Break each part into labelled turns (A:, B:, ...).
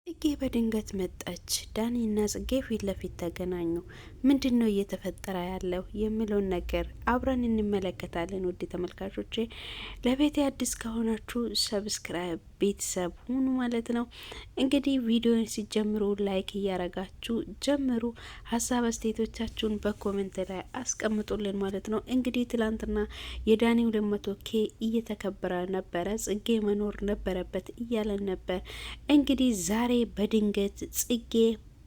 A: ጽጌ በድንገት መጣች። ዳኒና ጽጌ ፊት ለፊት ተገናኙ። ምንድነው እየተፈጠረ ያለው የሚለውን ነገር አብረን እንመለከታለን። ውድ ተመልካቾቼ ለቤቴ አዲስ ከሆናችሁ ሰብስክራይብ ቤተሰብ ሁኑ ማለት ነው። እንግዲህ ቪዲዮን ሲጀምሩ ላይክ እያረጋችሁ ጀምሩ። ሀሳብ አስተያየቶቻችሁን በኮሜንት ላይ አስቀምጡልን ማለት ነው። እንግዲህ ትላንትና የዳኒ 200K እየተከበረ ነበረ። ጽጌ መኖር ነበረበት እያለን ነበር። እንግዲህ ዛሬ በድንገት ጽጌ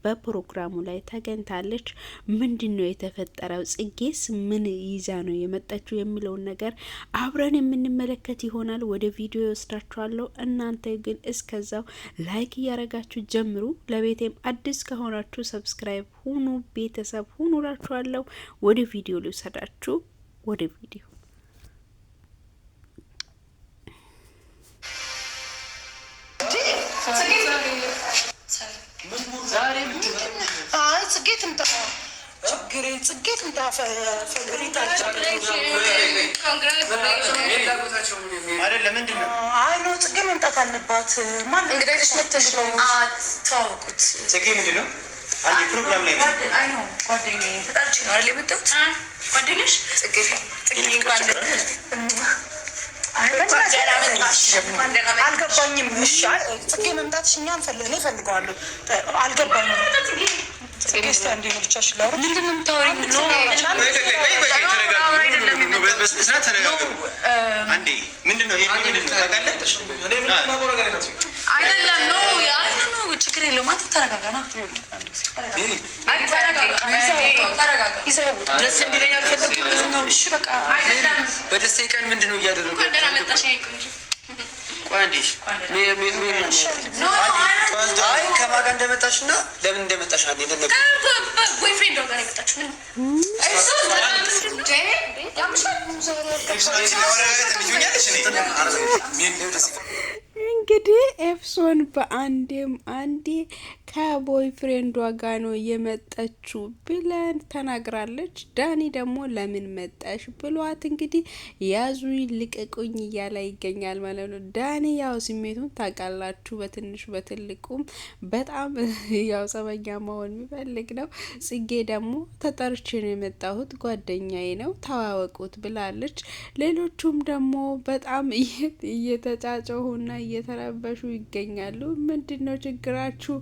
A: በፕሮግራሙ ላይ ተገኝታለች። ምንድነው የተፈጠረው? ጽጌስ ምን ይዛ ነው የመጣችው የሚለውን ነገር አብረን የምንመለከት ይሆናል። ወደ ቪዲዮ ይወስዳችኋለሁ። እናንተ ግን እስከዛው ላይክ እያረጋችሁ ጀምሩ። ለቤቴም አዲስ ከሆናችሁ ሰብስክራይብ ሁኑ፣ ቤተሰብ ሁኑ እላችኋለሁ። ወደ ቪዲዮ ልውሰዳችሁ። ወደ ቪዲዮ
B: አልገባኝም። እሺ ጽጌ መምጣትሽ እኛን እፈልገዋለሁ። አልገባኝም። ጽጌ እስኪ አንዴ ነው ብቻሽን ላውራ። ምንድን ነው የምታወሪው? ችግር የለውም። አንተ ተረጋጋና
C: በደስታዬ ቀን ምንድን ነው እያደረጉ? ከማን ጋር እንደመጣሽ እና ለምን እንደመጣሽ
A: እንግዲህ ኤፍሶን በአንዴም አንዴ ከቦይ ፍሬንዷ ጋር ነው የመጣችው ብለን ተናግራለች። ዳኒ ደግሞ ለምን መጣሽ ብሏት እንግዲህ ያዙኝ ልቀቁኝ እያለ ይገኛል ማለት ነው። ዳኒ ያው ስሜቱን ታውቃላችሁ፣ በትንሹ በትልቁም በጣም ያው ጸበኛ መሆን የሚፈልግ ነው። ጽጌ ደግሞ ተጠርቼ ነው የመጣሁት ጓደኛዬ ነው ተዋወቁት ብላለች። ሌሎቹም ደግሞ በጣም እየተጫጨሁና እየተረበሹ ይገኛሉ። ምንድነው ችግራችሁ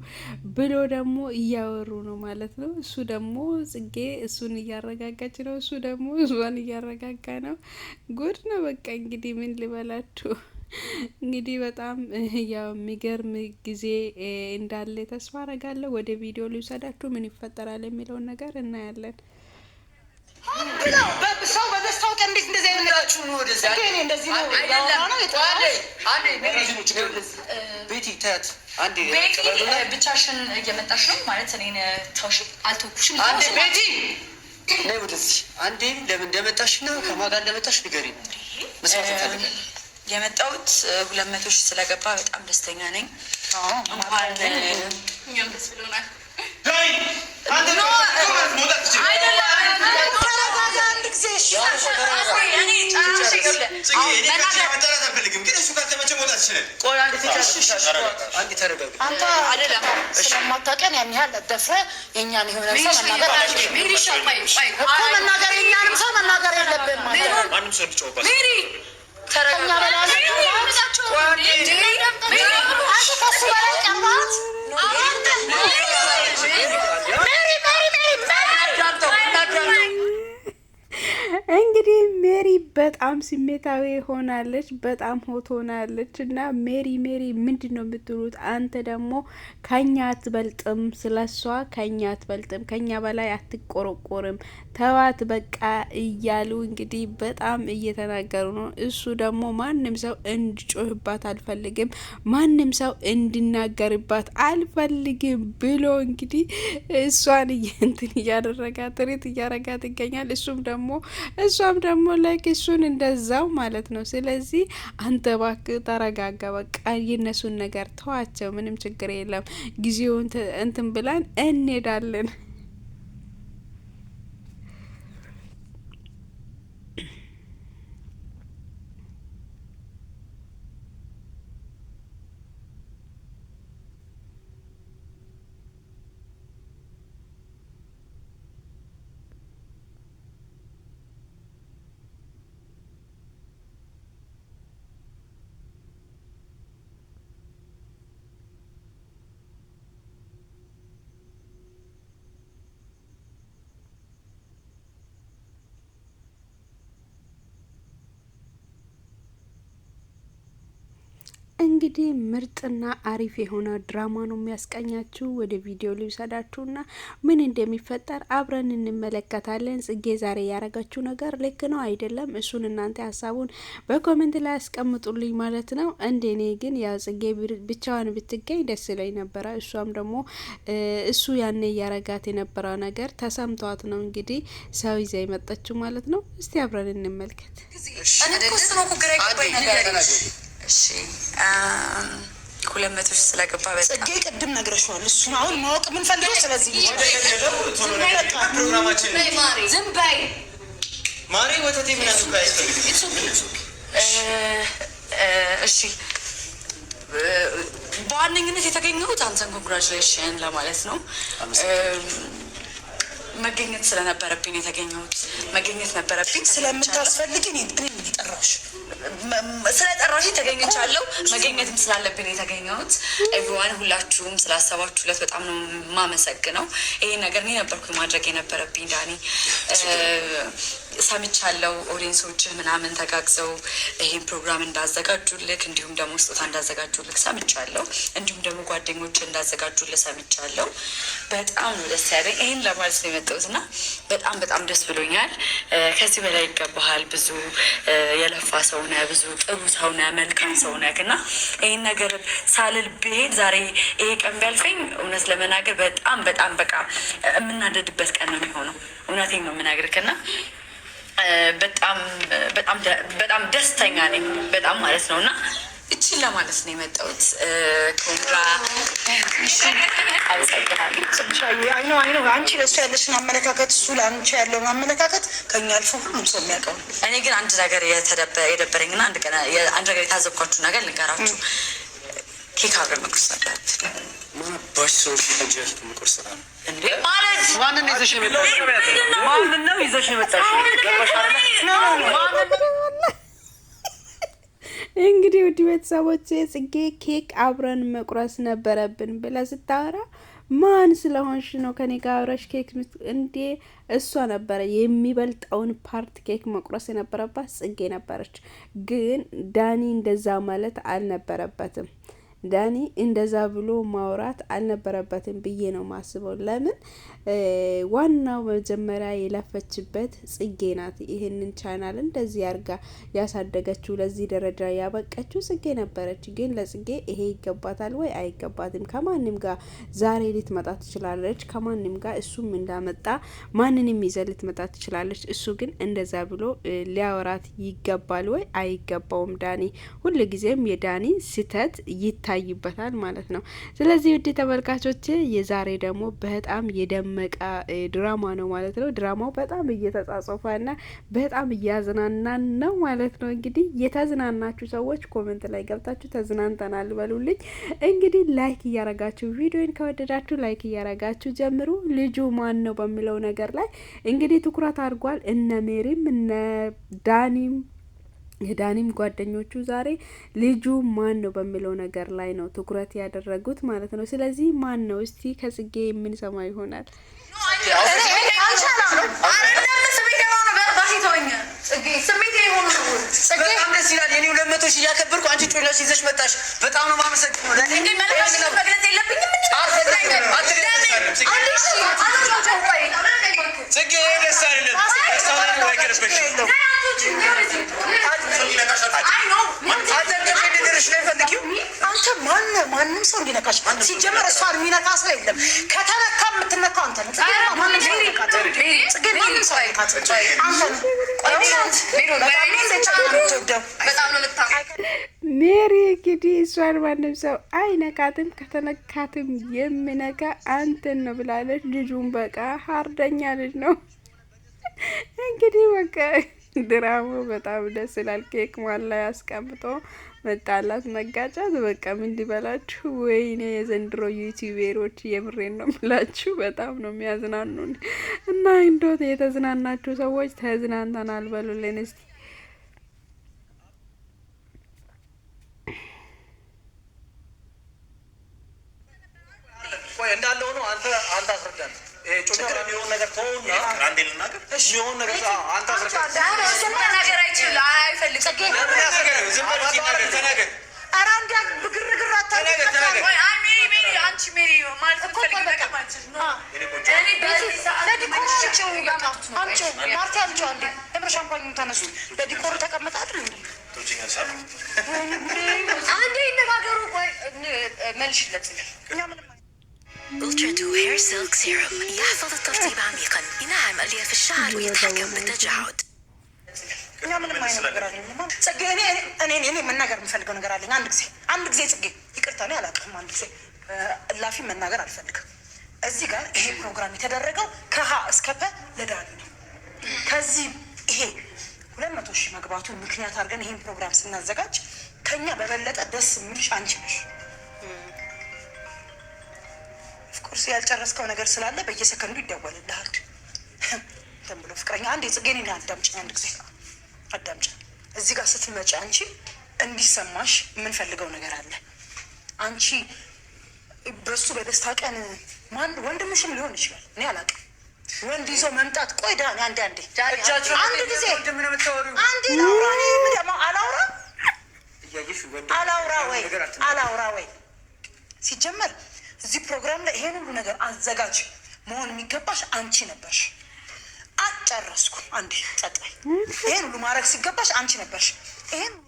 A: ብሎ ደግሞ እያወሩ ነው ማለት ነው። እሱ ደግሞ ጽጌ እሱን እያረጋጋች ነው፣ እሱ ደግሞ እሷን እያረጋጋ ነው። ጉድ ነው በቃ። እንግዲህ ምን ልበላችሁ። እንግዲህ በጣም ያው የሚገርም ጊዜ እንዳለ ተስፋ አረጋለሁ። ወደ ቪዲዮ ሊውሰዳችሁ ምን ይፈጠራል የሚለውን ነገር እናያለን።
B: ሰው በደስታው ቀን እንዴት እንደዚህ አይነታችሁ ነው? ወደዚህ እኔ እንደዚህ ነው ያወራው ነው
C: ቤቲ ታያት አንዴ
B: ብቻሽን እየመጣሽ ነው ማለት እኔን ተውሽ አልተውኩሽም።
C: አንዴ ቤቲ ነይ ወደዚህ አንዴ። ለምን እንደመጣሽና ከማን ጋር እንደመጣሽ ንገሪኝ። መስማት ፈልጋለሁ።
B: የመጣሁት 200 ሺህ ስለገባ በጣም ደስተኛ ነኝ። እንኳን እኛም ደስ ብሎናል። አንተ ነው አይደለም ስለማታውቀን ያን ያህል ደፍረህ የእኛን የሆነ ሰው መናገር የእኛንም ሰው መናገር የለብህም ማለት
A: እንግዲህ ሜሪ በጣም ስሜታዊ ሆናለች፣ በጣም ሆት ሆናለች። እና ሜሪ ምንድን ነው የምትሉት? አንተ ደግሞ ከኛ አትበልጥም፣ ስለሷ ከኛ አትበልጥም፣ ከኛ በላይ አትቆረቆርም፣ ተዋት በቃ እያሉ እንግዲህ በጣም እየተናገሩ ነው። እሱ ደግሞ ማንም ሰው እንዲጮህባት አልፈልግም፣ ማንም ሰው እንዲናገርባት አልፈልግም ብሎ እንግዲህ እሷን እንትን እያደረጋት ትሪት እያረጋት ይገኛል። እሷም ደግሞ ላይክ እሱን እንደዛው ማለት ነው። ስለዚህ አንተ እባክህ ተረጋጋ፣ በቃ የነሱን ነገር ተዋቸው፣ ምንም ችግር የለም፣ ጊዜውን እንትን ብለን እንሄዳለን። እንግዲህ ምርጥና አሪፍ የሆነ ድራማ ነው የሚያስቀኛችሁ። ወደ ቪዲዮ ልውሰዳችሁና ምን እንደሚፈጠር አብረን እንመለከታለን። ጽጌ ዛሬ ያረጋችሁ ነገር ልክ ነው አይደለም? እሱን እናንተ ሀሳቡን በኮሜንት ላይ አስቀምጡልኝ ማለት ነው። እንደኔ ግን ያው ጽጌ ብቻዋን ብትገኝ ደስ ይለኝ ነበረ። እሷም ደግሞ እሱ ያኔ ያረጋት የነበረው ነገር ተሰምቷት ነው እንግዲህ ሰው ይዛ የመጣችው ማለት ነው። እስቲ አብረን እንመልከት።
B: እሺ 200 ሺህ ስለገባ በጣም ጽጌ ቅድም ነግረሽዋል። እሱን አሁን ማወቅ ምን ፈልገው? ስለዚህ ዝም በይ ማሪ ወተቴ ምን አስባይ? እሺ በዋነኝነት የተገኘሁት አንተን ኮንግራቹሌሽን ለማለት ነው። መገኘት ስለነበረብኝ የተገኘሁት መገኘት ነበረብኝ። ስለምታስፈልግኝ እኔ ጠራሽ ስለጠራሽ ተገኝቻለሁ። መገኘትም ስላለብኝ የተገኘሁት። ኤቭሪዋን ሁላችሁም ስላሰባችሁለት በጣም ነው የማመሰግነው። ይሄ ነገር እኔ ነበርኩኝ ማድረግ የነበረብኝ። ዳኒ ሰምቻለሁ። ኦዲየንሶችህ ምናምን ተጋግዘው ይሄን ፕሮግራም እንዳዘጋጁልክ እንዲሁም ደግሞ ስጦታ እንዳዘጋጁልክ ሰምቻለሁ። እንዲሁም ደግሞ ጓደኞች እንዳዘጋጁልህ ሰምቻለሁ። በጣም ነው ደስ ያለኝ። ይሄን ለማለት ነው የመጣሁት እና በጣም በጣም ደስ ብሎኛል። ከዚህ በላይ ይገባሃል። ብዙ የለፋ ሰው ነህ፣ ብዙ ጥሩ ሰው ነህ፣ መልካም ሰው ነህ እና ይሄን ነገር ሳልል ብሄድ ዛሬ ይሄ ቀን ቢያልፈኝ እውነት ለመናገር በጣም በጣም በቃ የምናደድበት ቀን ነው የሚሆነው። እውነቴን ነው የምናገርክ እና በጣም በጣም በጣም ደስተኛ ነኝ። በጣም ማለት ነው እና እቺን ለማለት ነው የመጣሁት። ኮንግራ አመሰግናለሁ። አንቺ ለእሱ ያለሽን አመለካከት እሱ ለአንቺ ያለውን አመለካከት ከኛ አልፎ ሁሉም ሰው የሚያውቀው። እኔ ግን አንድ ነገር የደበረኝና አንድ ነገር የታዘብኳችሁ ነገር ልንገራችሁ። ኬክ አብረን መቁረስ አለብን።
C: ባሽ ሰው ሺ መቁረስ ነው
B: እንዴ? ማለት
C: ማንን ይዘሽ የመጣሽ? ማንን ነው ይዘሽ የመጣሽ?
A: እንግዲህ ውድ ቤተሰቦች ጽጌ ኬክ አብረን መቁረስ ነበረብን ብላ ስታወራ ማን ስለሆንሽ ነው ከኔ ጋር አብረሽ ኬክ እንዴ? እሷ ነበረ የሚበልጠውን ፓርት ኬክ መቁረስ የነበረባት ጽጌ ነበረች። ግን ዳኒ እንደዛ ማለት አልነበረበትም። ዳኒ እንደዛ ብሎ ማውራት አልነበረበትም ብዬ ነው ማስበው። ለምን ዋናው መጀመሪያ የለፈችበት ጽጌ ናት። ይሄንን ቻናል እንደዚህ አርጋ ያሳደገችው ለዚህ ደረጃ ያበቀችው ጽጌ ነበረች። ግን ለጽጌ ይሄ ይገባታል ወይ አይገባትም? ከማንም ጋር ዛሬ ልትመጣ ትችላለች። ከማንም ጋር እሱም እንዳመጣ ማንንም ይዘ ልትመጣ ትችላለች። እሱ ግን እንደዛ ብሎ ሊያወራት ይገባል ወይ አይገባውም? ዳኒ ሁልጊዜም የዳኒ ስህተት ይታይበታል ማለት ነው። ስለዚህ ውድ ተመልካቾች የዛሬ ደግሞ በጣም የደመቀ ድራማ ነው ማለት ነው። ድራማው በጣም እየተጻጻፈና በጣም እያዝናናን ነው ማለት ነው። እንግዲህ የተዝናናችሁ ሰዎች ኮሜንት ላይ ገብታችሁ ተዝናንተናል በሉልኝ። እንግዲህ ላይክ እያረጋችሁ ቪዲዮን ከወደዳችሁ ላይክ እያረጋችሁ ጀምሩ። ልጁ ማን ነው በሚለው ነገር ላይ እንግዲህ ትኩረት አድርጓል። እነ ሜሪም እነ ዳኒም የዳኒም ጓደኞቹ ዛሬ ልጁ ማን ነው በሚለው ነገር ላይ ነው ትኩረት ያደረጉት ማለት ነው። ስለዚህ ማን ነው እስቲ ከጽጌ የምንሰማ ይሆናል።
C: በጣም ደስ ይላል። የኔ 200 ሺህ እያከበርኩ አንቺ ጮላሽ ይዘሽ መጣሽ። በጣም ነው የማመሰግነው። ጽጌ ደስ አይደለም።
B: አንተ ማንም ሰው እንዲነካሽ ሲጀመር እሷን የሚነካ ሰው የለም። ከተነካ የምትነካው አንተ ነህ።
A: ሜሪ እንግዲህ እሷን ማንም ሰው አይነካትም፣ ከተነካትም የሚነካ አንተን ነው ብላለች። ልጁን በቃ ሀርደኛ ልጅ ነው እንግዲህ በቃ ድራማው በጣም ደስ ይላል። ኬክ ማላ ያስቀምጦ መጣላት መጋጫት በቃ ምን ሊበላችሁ። ወይኔ የዘንድሮ ዩቲዩበሮች የምሬን ነው ምላችሁ በጣም ነው የሚያዝናኑን። እና እንዶት የተዝናናችሁ ሰዎች ተዝናንተናል በሉልን እስቲ።
C: እንዳለ ሆኖ አንተ አስረዳን። ችግር የሚሆን ነገር ተውና አንዴ ልናገር። እሺ የሚሆን ነገር አንተ አስረዳን።
B: ነገር አይችልም አይፈልግም። ኧረ አንዴ
D: ግርግር አታድርግ። አይ ሜሪ አንቺ ሜሪ ማለት ፈልግ ነገር ማለት ነው። እኔ በዚህ ሰዓት ለዲኮር አምጪው ማርቲ አምጪው አንዴ ለምን ሻምፓኙን ተነሱ ለዲኮር ተቀመጣ አይደል እንዴ? አንዴ ይነጋገሩ። ቆይ መልሽለት እኛ ምንም
E: Ultra Do Hair Silk Serum يحفظ الترطيب عميقا ينعم ألياف الشعر ويتحكم بالتجاعيد.
D: እኛ ምንም አይነት ነገር አለኝ ማለት ጽጌ እኔ መናገር የምፈልገው ነገር አለኝ። አንድ ጊዜ ጽጌ ይቅርታ ነው ያላቀም አንድ ጊዜ እላፊ መናገር አልፈልግም። እዚህ ጋር ይሄ ፕሮግራም የተደረገው ከሀ እስከ ፐ ለዳኒ ነው። ከዚህ ይሄ 200 ሺህ መግባቱን ምክንያት አድርገን ይሄን ፕሮግራም ስናዘጋጅ ከኛ በበለጠ ደስ የሚልሽ አንቺ ነሽ። ኦፍኮርስ ያልጨረስከው ነገር ስላለ በየሰከንዱ ይደወልልሃል ተብሎ ፍቅረኛ አንዴ ጽጌኔ አዳምጪኝ፣ አንድ ጊዜ አዳምጪኝ። እዚህ ጋር ስትመጪ አንቺ እንዲሰማሽ የምንፈልገው ነገር አለ። አንቺ በሱ በደስታ ቀን ወንድምሽም ሊሆን ይችላል፣ እኔ አላውቅም። ወንድ ይዞ መምጣት ቆይ ዳኒ አንድ ጊዜ አላውራ ወይ ሲጀመር እዚህ ፕሮግራም ላይ ይሄን ሁሉ ነገር አዘጋጅ መሆን የሚገባሽ አንቺ ነበርሽ። አጨረስኩ አንዴ ጸጥይ። ይሄን ሁሉ ማድረግ ሲገባሽ አንቺ ነበርሽ።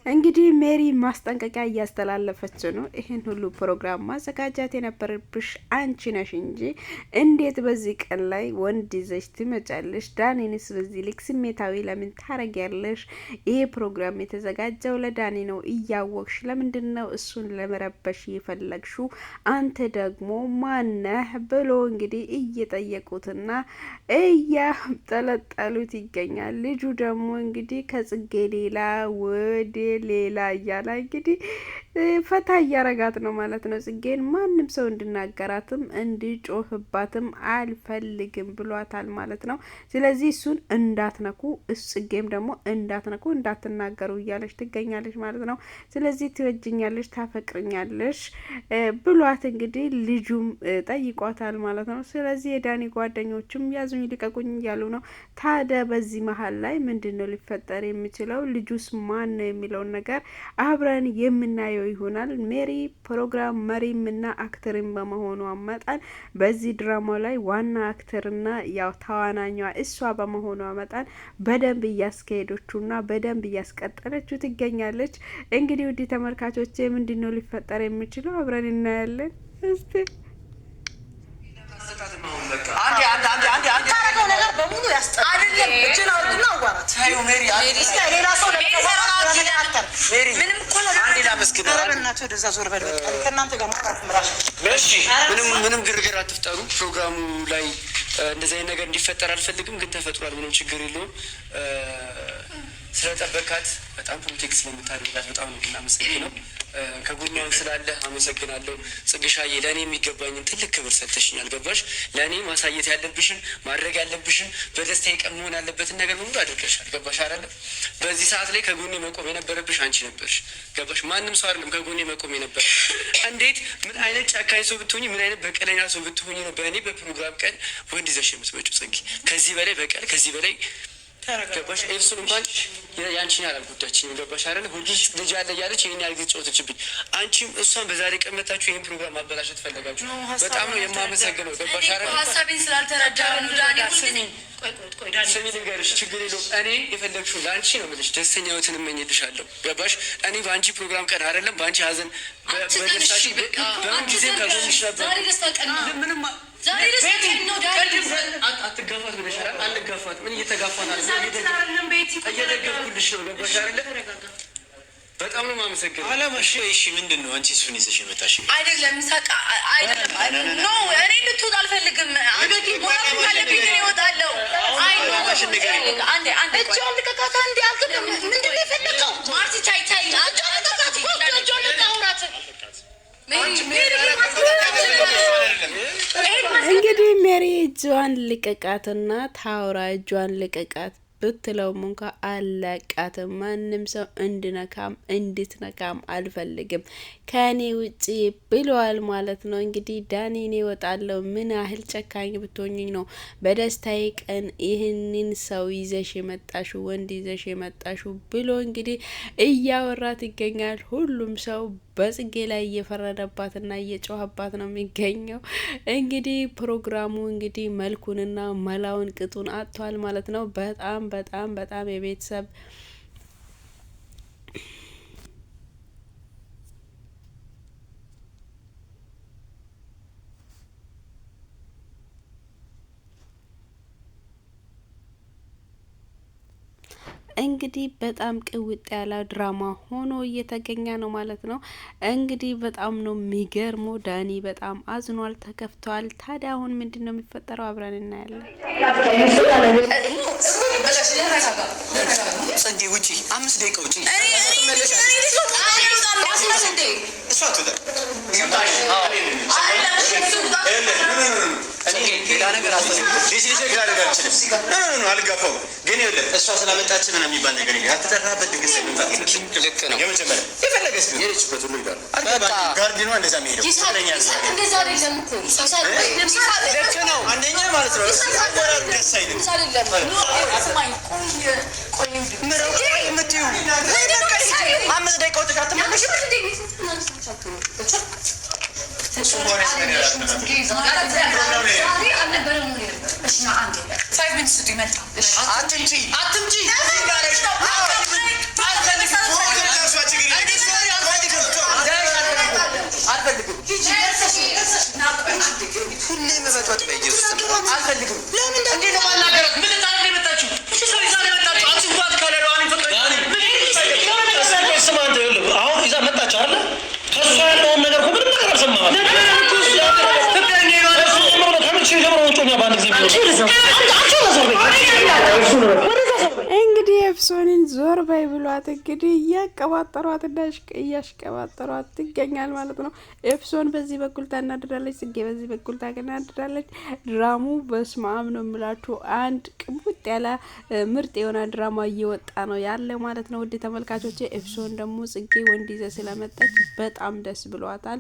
A: እንግዲህ ሜሪ ማስጠንቀቂያ እያስተላለፈች ነው። ይሄን ሁሉ ፕሮግራም ማዘጋጃት የነበረብሽ አንቺ ነሽ እንጂ እንዴት በዚህ ቀን ላይ ወንድ ይዘሽ ትመጫለሽ? ዳኒንስ በዚህ ልክ ስሜታዊ ለምን ታረጊያለሽ? ይሄ ፕሮግራም የተዘጋጀው ለዳኒ ነው እያወቅሽ ለምንድን ነው እሱን ለመረበሽ የፈለግሽው? አንተ ደግሞ ማነህ ብሎ እንግዲህ እየጠየቁትና እያጠለጠሉት ይገኛል። ልጁ ደግሞ እንግዲህ ከጽጌ ሌላ ወደ ሌላ እያለ እንግዲህ ፈታ እያረጋት ነው ማለት ነው። ጽጌን ማንም ሰው እንድናገራትም እንዲጮህባትም አልፈልግም ብሏታል ማለት ነው። ስለዚህ እሱን እንዳትነኩ፣ ጽጌም ደግሞ እንዳትነኩ እንዳትናገሩ እያለች ትገኛለች ማለት ነው። ስለዚህ ትወጅኛለች፣ ታፈቅርኛለች ብሏት እንግዲህ ልጁም ጠይቋታል ማለት ነው። ስለዚህ የዳኒ ጓደኞችም ያዙኝ ልቀቁኝ እያሉ ነው። ታዲያ በዚህ መሀል ላይ ምንድነው ሊፈጠር የሚችለው? ልጁስ ማን ነው የሚለውን ነገር አብረን የምናየው ይሆናል። ሜሪ ፕሮግራም መሪምና አክተርን በመሆኗ መጠን በዚህ ድራማ ላይ ዋና አክተርና ያው ተዋናኟ እሷ በመሆኗ መጠን በደንብ እያስካሄደችውና በደንብ እያስቀጠለችው ትገኛለች። እንግዲህ ውድ ተመልካቾቼ ምንድነው ሊፈጠር የሚችለው አብረን እናያለን። እስቲ
D: አንድ ነገር በሙሉ ያስጠላል። አይደለም እጅን አውጥና አዋራት ሜሪ ሌላ ሰው
C: ምንም ግርግር አትፍጠሩ። ፕሮግራሙ ላይ እንደዚህ አይነት ነገር እንዲፈጠር አልፈልግም፣ ግን ተፈጥሯል። ምንም ችግር የለውም። ስለጠበቃት በጣም ፕሮቴክት ስለምታደርጋት በጣም ነው እናመሰግነው። ከጎኗም ስላለ አመሰግናለሁ። ጽግሻዬ ለእኔ የሚገባኝን ትልቅ ክብር ሰጥተሽኛል። ገባሽ? ለእኔ ማሳየት ያለብሽን ማድረግ ያለብሽን በደስታ ቀን መሆን ያለበትን ነገር በሙሉ አድርገሻል። ገባሽ አይደለም? በዚህ ሰዓት ላይ ከጎኔ መቆም የነበረብሽ አንቺ ነበርሽ። ገባሽ? ማንም ሰው አይደለም ከጎኔ መቆም የነበረ። እንዴት ምን አይነት ጨካኝ ሰው ብትሆኝ፣ ምን አይነት በቀለኛ ሰው ብትሆኝ ነው በእኔ በፕሮግራም ቀን ወንድ ይዘሽ የምትመጪው? ጽጌ ከዚህ በላይ በቀል ከዚህ በላይ ገባሽ? ኤልሱን እንኳን ያንቺን ያላልጉዳችን ገባሽ አይደለ? ሁሉ ልጅ አለ እያለች ይህን ያህል ጊዜ ጮኸችብኝ። አንቺም እሷን በዛሬ ቀን መጣችሁ ይህን ፕሮግራም ማበላሸት ፈለጋችሁ። በጣም ነው የማመሰግነው። ገባሽ አይደለ?
B: ሀሳቤን ስላልተረዳ
C: ስሚ ልንገርሽ፣ ችግር የለውም። እኔ የፈለግሽው ለአንቺ ነው የምልሽ። ደስተኛ ህይወትን እመኝልሻለሁ። ገባሽ? እኔ በአንቺ ፕሮግራም ቀን አይደለም በአንቺ ሀዘን በደስታሽ በምን ጊዜም ከጎንሽ ነበር። ምንም አትጋፋት ብለሻል። አንጋፋት ምን እየተጋፋን አለ? እየደገፍኩልሽ ነው። ገባሽ አይደለ? በጣም ነው የማመሰግነው። አላማሽ እሺ፣ ምንድን ነው አንቺ እሱን ይዘሽ የመጣሽ?
B: አይደለም ሳቃ አይደለም ኖ እኔ ልትወጣ አልፈልግም። አንዴ ሞራል ካለብኝ እኔ እወጣለሁ። አይ ኖ አንዴ እጇን ልቀቃት። አንዴ አልከደም። ምንድን ነው የፈለከው? ማርቲ ቻይ እጇን ልቀቃት። እጇን ልቀቃት።
A: እንግዲህ ሜሪ እጇን ልቀቃትና ታውራ እጇን ልቀቃት ብትለውም እንኳ አለቃትም። ማንም ሰው እንድነካም እንድትነካም አልፈልግም ከኔ ውጪ ብለዋል ማለት ነው። እንግዲህ ዳኒን ይወጣለው ምን ያህል ጨካኝ ብትሆኚኝ ነው በደስታዬ ቀን ይህንን ሰው ይዘሽ የመጣሹ ወንድ ይዘሽ የመጣሹ ብሎ እንግዲህ እያወራት ይገኛል። ሁሉም ሰው በጽጌ ላይ እየፈረደባትና እየጮኸባት ነው የሚገኘው። እንግዲህ ፕሮግራሙ እንግዲህ መልኩንና መላውን ቅጡን አጥቷል ማለት ነው። በጣም በጣም በጣም የቤተሰብ እንግዲህ በጣም ቅውጥ ያለ ድራማ ሆኖ እየተገኘ ነው ማለት ነው። እንግዲህ በጣም ነው የሚገርመው። ዳኒ በጣም አዝኗል፣ ተከፍቷል። ታዲያ አሁን ምንድነው የሚፈጠረው? አብረን እናያለን።
C: ጽጌ ውጪ፣ 5 ደቂቃ ውጪ። ሌላ ነገር አልጋፋው ግን እሷ ስላመጣች ምን የሚባል ነገር ይሄ አትጠራበት ድግስ ልክ ነው። የመጀመሪያ የፈለገስ ነው የልጅበት ሁሉ ይላል ጋርዲኗ እንደዛ የሚሄደው ይሳለኛል። እንደዛ አይደለም እኮ ልክ ነው። አንደኛ ማለት ነው አወራር ደስ አይልም። አስማኝ ቆይ ምረው የምትዩ 5 ደቂቃ ወጥታ ተመለሽ
A: እንግዲህ ኤፍሶንን ዞር በይ ብሏት እንግዲህ እያቀባጠሯትና እያሽቀባጠሯት ትገኛል ማለት ነው። ኤፍሶን በዚህ በኩል ታናድዳለች፣ ጽጌ በዚህ በኩል ታናድዳለች። ድራሙ በስማም ነው የምላችሁ አንድ ቅቡጥ ያለ ምርጥ የሆነ ድራማ እየወጣ ነው ያለ ማለት ነው። ውድ ተመልካቾቼ ኤፍሶን ደግሞ ጽጌ ወንድ ይዘ ስለመጣች በጣም ደስ ብሏታል።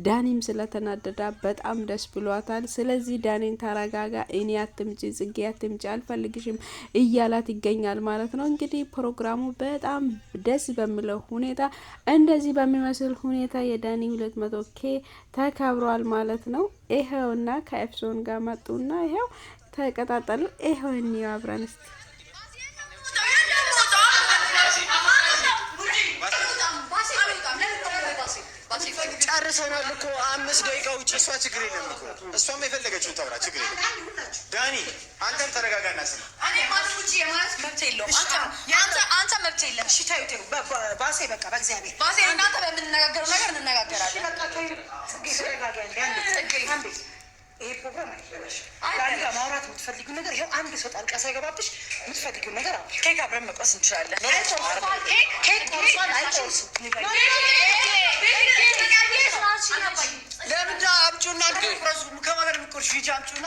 A: ዳኒም ስለተናደዳ በጣም ደስ ብሏታል። ስለዚህ ዳኒን ተረጋጋ፣ እኔ አትምጪ፣ ጽጌ አትምጪ፣ አልፈልግሽም እያላት ይገኛል ማለት ነው። እንግዲህ ፕሮግራሙ በጣም ደስ በሚለው ሁኔታ እንደዚህ በሚመስል ሁኔታ የዳኒ 200K ተከብሯል ማለት ነው። ይሄውና ከኤፍሶን ጋር መጡና ይሄው ተቀጣጠሉ። ይሄው እንየው አብረን እስቲ
C: ጨርሰናል እኮ 5 ደቂቃ ውጪ። እሷ ችግር የለም እኮ እሷም የፈለገችውን ታውራ ችግር የለም። ዳኒ አንተም ተረጋጋና ስማ። እኔ ማለት ውጪ የማለት መብት የለውም። አንተ መብት የለም። እሺ ታዩ ባሴ በቃ በእግዚአብሔር ባሴ እናንተ በምንነጋገረው ነገር እንነጋገራለን። በቃ ታዩ ተረጋጋ። አንዴ ይሄ ፕሮግራም አይደለሽ። ዳኒ ጋር ማውራት የምትፈልጊው ነገር ይሄው አንድ ሰው ጣልቃ ሳይገባብሽ የምትፈልጊው ነገር አለ። ኬክ አብረን መቁረስ እንችላለን። ኬክ ቆርሷል አይቆርሱ ለምንድን አምጪውና ቁረሱ ከማገር ምቆርሽ ሂጂ አምጪውና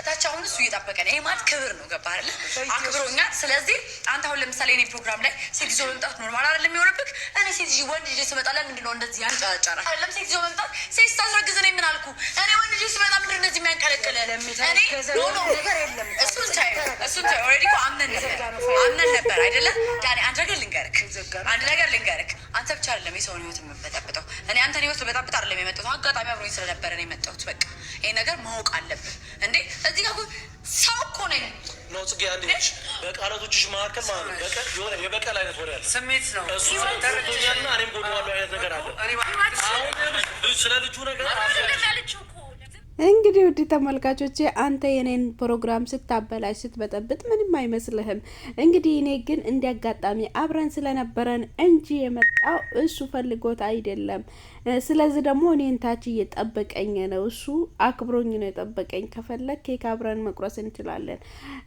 C: ታች አሁን እሱ እየጠበቀ ነው። ይሄ ማለት ክብር ነው። ገባህ አይደለ? አክብሮኛል። ስለዚህ አንተ አሁን ለምሳሌ እኔ ፕሮግራም ላይ ሴት ይዞ መምጣት ኖርማል አይደለም የሚሆንብህ። እኔ ሴት ይዤ ወንድ ይዤ ስመጣ ለምንድን ነው እንደዚህ ያንጫጫራ? አይደለም ሴት ይዞ መምጣት ሴት ስታስረግዝ እኔ ምን አልኩ? እኔ ወንድ ይዤ ስመጣ ምንድን ነው እንደዚህ የሚያንቀለቅል? እኔ ኖ ነገር የለም። እሱን ታይ ኦልሬዲ እኮ አምነን ነበር አይደለ? ዳኒ አንድ ነገር ልንገርክ አንተ ብቻ አይደለም የሰውን ህይወት የምበጠብጠው። እኔ አንተን ህይወት በጠብጥ አይደለም የመጣሁት፣ አጋጣሚ አብሮኝ ስለነበረ ነው የመጣሁት። በቃ ይሄ ነገር ማወቅ አለብህ እንዴ። እዚህ ጋር ሰው እኮ ነኝ ነው ጽጌ። አንዴ በቃላቶችሽ መካከል ማለት ነው በቀል የሆነ የበቀል አይነት ወሬ አለ፣ ስሜት ነው እሱ። ተረድቶኛልና እኔም ጎዳዋለሁ አይነት ነገር አለ። አሁን ስለ ልጁ ነገር
A: እንግዲህ ውድ ተመልካቾቼ አንተ የኔን ፕሮግራም ስታበላሽ ስትበጠብጥ ምንም አይመስልህም። እንግዲህ እኔ ግን እንዲያጋጣሚ አብረን ስለነበረን እንጂ የመጣው እሱ ፈልጎት አይደለም። ስለዚህ ደግሞ እኔን ታች እየጠበቀኝ ነው፣ እሱ አክብሮኝ ነው የጠበቀኝ። ከፈለግ ኬክ አብረን መቁረስ እንችላለን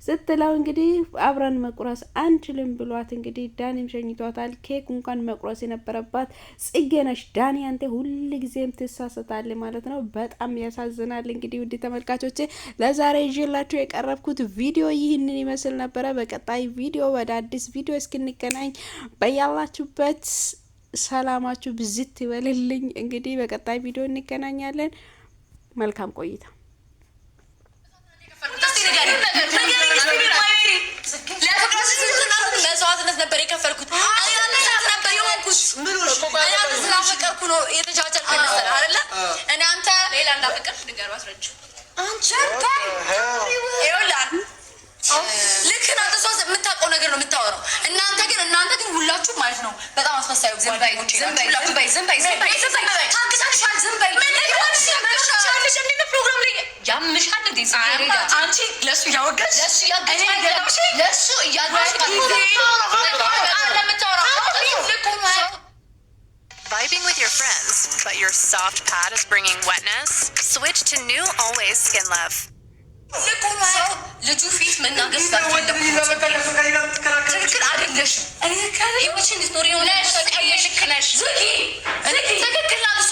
A: ስትለው እንግዲህ አብረን መቁረስ አንችልም ብሏት እንግዲህ ዳኒም ሸኝቷታል። ኬክ እንኳን መቁረስ የነበረባት ጽጌ ነሽ። ዳኒ አንተ ሁልጊዜም ትሳሳታለህ ማለት ነው። በጣም ያሳዝናል። እንግዲህ ውድ ተመልካቾቼ ለዛሬ ይዤላችሁ የቀረብኩት ቪዲዮ ይህንን ይመስል ነበረ። በቀጣይ ቪዲዮ ወደ አዲስ ቪዲዮ እስክንገናኝ በያላችሁበት ሰላማችሁ ብዝት ይበልልኝ። እንግዲህ በቀጣይ ቪዲዮ እንገናኛለን። መልካም ቆይታ።
B: ለማለት ነበር የከፈልኩት። እኔ አንተ ነበር የሆንኩት። እኔ አንተ ስላፈቀርኩ ነው የተቻቻልኩ መሰለህ አይደለ? እኔ አንተ ሌላ እንዳፈቀርኩ ንገሩ አስረጅ። አንቺ ይኸውልህ ልክ ናት። እሷ የምታውቀው ነገር ነው የምታወራው። እናንተ ግን ሁላችሁ ማለት ነው በጣም አስመሳዩ። ዝም በይ ታግሳችኋል። ዝም በይ ፕሮግራም ላይ ያምሻል እንዴ? አንቺ ለሱ እያወጋሽ ለሱ
E: Vibing with your friends, but your soft pad is bringing wetness? Switch to new Always Skin Love.
B: ልጁ ፊት መናገር ትክክል አይደለሽም። ህይወትሽን እንድትኖሪ ነው። ትክክል ናት እሷ